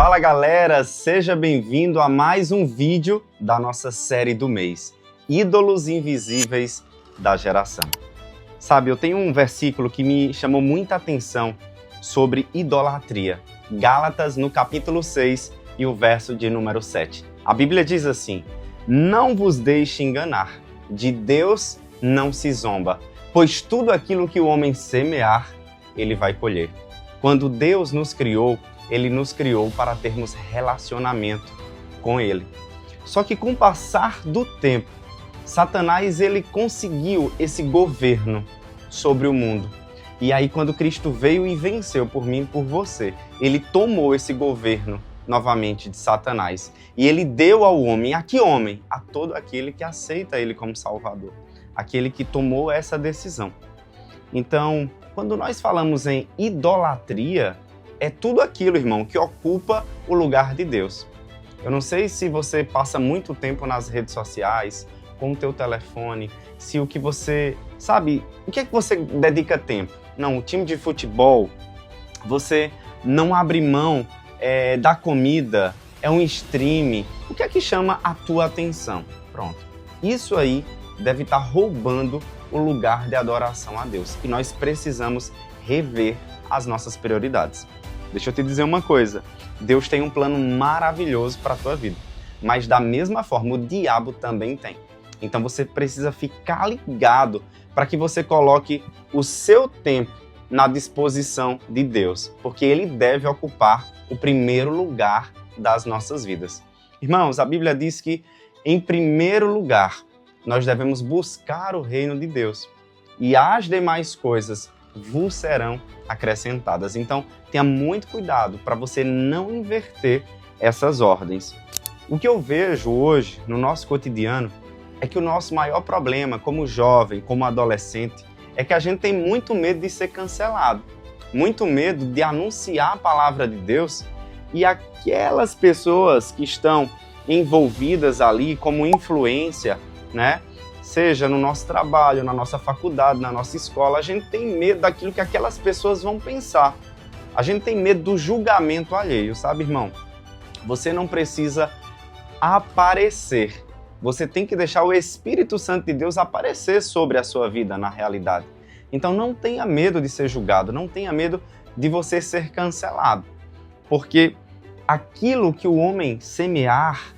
Fala galera, seja bem-vindo a mais um vídeo da nossa série do mês, Ídolos Invisíveis da Geração. Sabe, eu tenho um versículo que me chamou muita atenção sobre idolatria. Gálatas no capítulo 6 e o verso de número 7. A Bíblia diz assim: não vos deixe enganar, de Deus não se zomba, pois tudo aquilo que o homem semear, ele vai colher. Quando Deus nos criou, Ele nos criou para termos relacionamento com Ele. Só que com o passar do tempo, Satanás ele conseguiu esse governo sobre o mundo. E aí quando Cristo veio e venceu por mim e por você, ele tomou esse governo novamente de Satanás. E ele deu ao homem, a que homem? A todo aquele que aceita ele como Salvador. Aquele que tomou essa decisão. Então, quando nós falamos em idolatria, é tudo aquilo, irmão, que ocupa o lugar de Deus. Eu não sei se você passa muito tempo nas redes sociais, com o teu telefone, se o que você... Sabe, o que é que você dedica tempo? Não, o time de futebol, você não abre mão da comida, é um stream. O que é que chama a tua atenção? Pronto. Isso aí deve estar roubando o lugar de adoração a Deus. E nós precisamos rever as nossas prioridades. Deixa eu te dizer uma coisa, Deus tem um plano maravilhoso para a tua vida, mas da mesma forma o diabo também tem. Então você precisa ficar ligado para que você coloque o seu tempo na disposição de Deus, porque Ele deve ocupar o primeiro lugar das nossas vidas. Irmãos, a Bíblia diz que, em primeiro lugar, nós devemos buscar o reino de Deus e as demais coisas vos serão acrescentadas. Então, tenha muito cuidado para você não inverter essas ordens. O que eu vejo hoje no nosso cotidiano é que o nosso maior problema como jovem, como adolescente, é que a gente tem muito medo de ser cancelado, muito medo de anunciar a palavra de Deus e aquelas pessoas que estão envolvidas ali como influência, né? Seja no nosso trabalho, na nossa faculdade, na nossa escola, a gente tem medo daquilo que aquelas pessoas vão pensar. A gente tem medo do julgamento alheio, sabe, irmão? Você não precisa aparecer. Você tem que deixar o Espírito Santo de Deus aparecer sobre a sua vida, na realidade. Então não tenha medo de ser julgado, não tenha medo de você ser cancelado. Porque aquilo que o homem semear,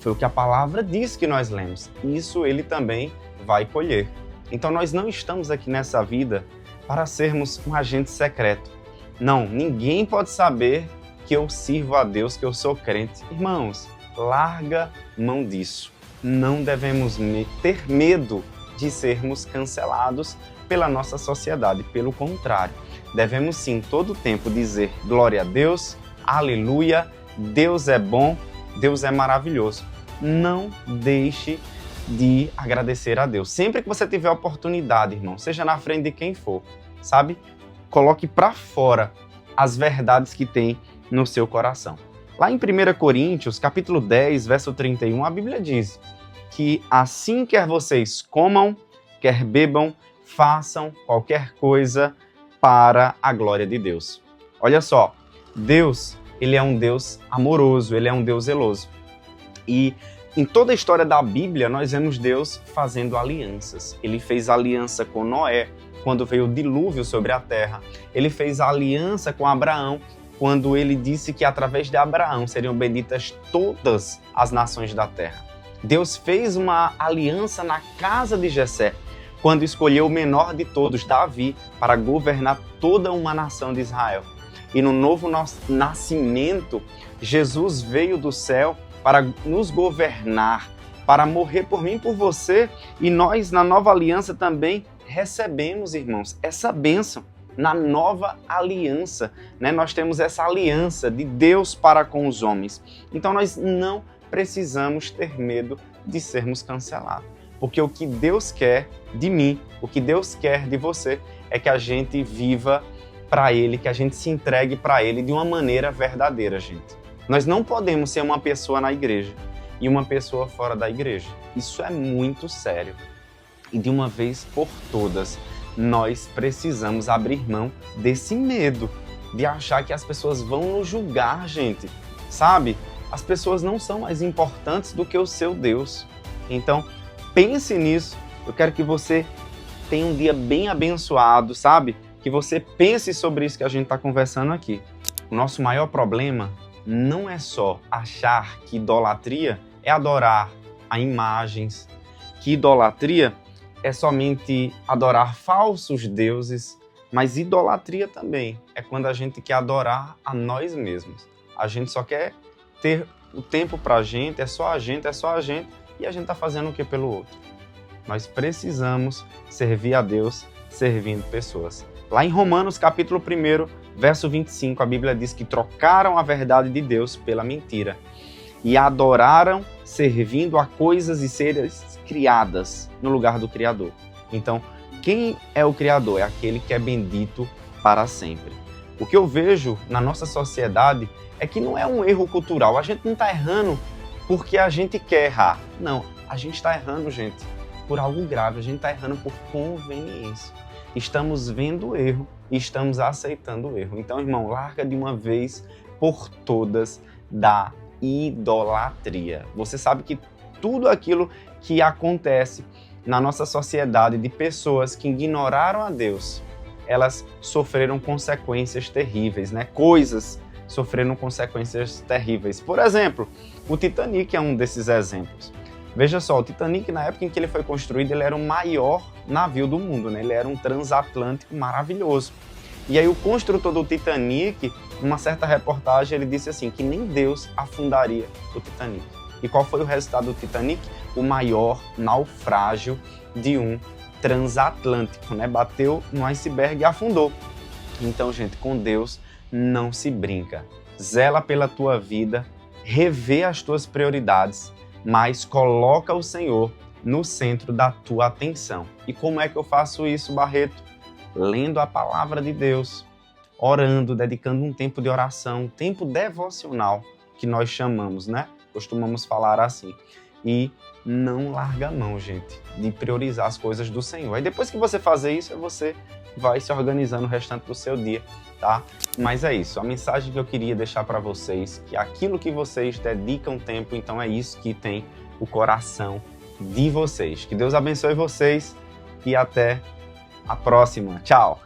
foi o que a palavra diz que nós lemos. Isso ele também vai colher. Então nós não estamos aqui nessa vida para sermos um agente secreto. Não, ninguém pode saber que eu sirvo a Deus, que eu sou crente. Irmãos, larga mão disso. Não devemos ter medo de sermos cancelados pela nossa sociedade. Pelo contrário, devemos sim todo o tempo dizer glória a Deus, aleluia, Deus é bom, Deus é maravilhoso. Não deixe de agradecer a Deus. Sempre que você tiver oportunidade, irmão, seja na frente de quem for, sabe? Coloque para fora as verdades que tem no seu coração. Lá em 1 Coríntios, capítulo 10, verso 31, a Bíblia diz que assim quer vocês comam, quer bebam, façam qualquer coisa para a glória de Deus. Olha só, Deus, Ele é um Deus amoroso, Ele é um Deus zeloso. E em toda a história da Bíblia, nós vemos Deus fazendo alianças. Ele fez aliança com Noé, quando veio o dilúvio sobre a terra. Ele fez aliança com Abraão, quando ele disse que através de Abraão seriam benditas todas as nações da terra. Deus fez uma aliança na casa de Jessé, quando escolheu o menor de todos, Davi, para governar toda uma nação de Israel. E no novo nascimento, Jesus veio do céu para nos governar, para morrer por mim e por você. E nós, na nova aliança, também recebemos, irmãos, essa bênção. Na nova aliança, né? Nós temos essa aliança de Deus para com os homens. Então nós não precisamos ter medo de sermos cancelados. Porque o que Deus quer de mim, o que Deus quer de você, é que a gente viva para Ele, que a gente se entregue para Ele de uma maneira verdadeira, gente. Nós não podemos ser uma pessoa na igreja e uma pessoa fora da igreja. Isso é muito sério. E de uma vez por todas, nós precisamos abrir mão desse medo de achar que as pessoas vão nos julgar, gente. sabe? As pessoas não são mais importantes do que o seu Deus. Então, pense nisso. Eu quero que você tenha um dia bem abençoado, sabe? Que você pense sobre isso que a gente está conversando aqui. O nosso maior problema não é só achar que idolatria é adorar a imagens, que idolatria é somente adorar falsos deuses, mas idolatria também é quando a gente quer adorar a nós mesmos. A gente só quer ter o tempo pra gente, é só a gente, e a gente tá fazendo o que pelo outro? Nós precisamos servir a Deus servindo pessoas. Lá em Romanos, capítulo 1, verso 25, a Bíblia diz que trocaram a verdade de Deus pela mentira e adoraram servindo a coisas e seres criadas no lugar do Criador. Então, quem é o Criador? É aquele que é bendito para sempre. O que eu vejo na nossa sociedade é que não é um erro cultural. A gente não está errando porque a gente quer errar. Não, a gente está errando, gente, por algo grave. A gente está errando por conveniência. Estamos vendo o erro e estamos aceitando o erro. Então, irmão, larga de uma vez por todas da idolatria. Você sabe que tudo aquilo que acontece na nossa sociedade de pessoas que ignoraram a Deus, elas sofreram consequências terríveis, né? Coisas sofreram consequências terríveis. Por exemplo, o Titanic é um desses exemplos. Veja só, o Titanic, na época em que ele foi construído, ele era o maior navio do mundo, né? Ele era um transatlântico maravilhoso. E aí o construtor do Titanic, numa certa reportagem, ele disse assim, que nem Deus afundaria o Titanic. E qual foi o resultado do Titanic? O maior naufrágio de um transatlântico, né? Bateu no iceberg e afundou. Então, gente, com Deus não se brinca. Zela pela tua vida, revê as tuas prioridades, mas coloca o Senhor no centro da tua atenção. E como é que eu faço isso, Barreto? Lendo a palavra de Deus, orando, dedicando um tempo de oração, um tempo devocional, que nós chamamos, né? Costumamos falar assim. E não larga a mão, gente, de priorizar as coisas do Senhor. Aí depois que você fazer isso, você vai se organizando o restante do seu dia, tá? Mas é isso, a mensagem que eu queria deixar para vocês, que aquilo que vocês dedicam tempo, então é isso que tem o coração de vocês. Que Deus abençoe vocês e até a próxima. Tchau!